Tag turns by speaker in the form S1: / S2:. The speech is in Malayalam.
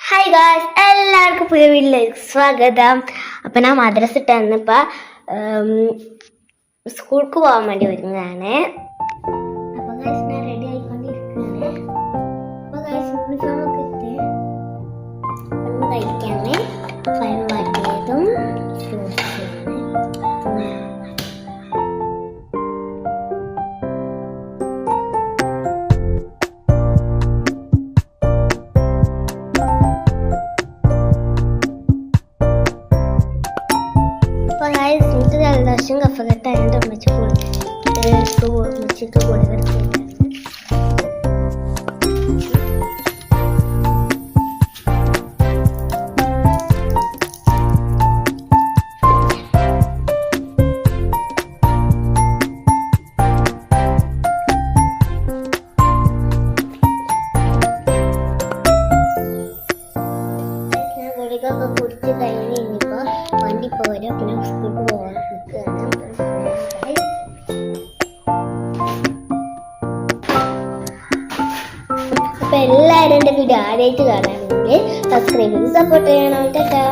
S1: ഹായ് ഗായ്സ്, എല്ലാവർക്കും പുതിയ വീട്ടിലേക്ക് സ്വാഗതം. അപ്പം ഞാൻ മദ്രസ ഇട്ട് വന്നപ്പോൾ സ്കൂൾക്ക് പോകാൻ വേണ്ടി ഒരുങ്ങാണ്. അപ്പോൾ ഗായ്സ് ഞാൻ റെഡി ആയിക്കൊണ്ടിരിക്കുകയാണ്. അപ്പോൾ ഗായ്സ് യൂണിഫോം ഒക്കെ ഇട്ട് ഒന്ന് കഴിക്കാണ്. പഴം വാട്ടിയതും എനിക്ക് ജലദോഷം കഫകെട്ടായതുകൊണ്ട് അമ്മച്ചിക്ക് കൂടെ കിടക്കുന്നുണ്ട്. ഗുളികൊക്കെ കുടിച്ച് കഴിഞ്ഞ് ഇനിയിപ്പോൾ വണ്ടി പോരും. പിന്നെ സ്കൂൾക്ക് പോകാൻ നിൽക്കുകയാണ്. അപ്പോൾ എല്ലാവരും എൻ്റെ വീഡിയോ ആദ്യമായിട്ട് കാണുകയാണെങ്കിൽ സബ്സ്ക്രൈബ് ചെയ്ത് സപ്പോർട്ട് ചെയ്യണം. ടാറ്റാ.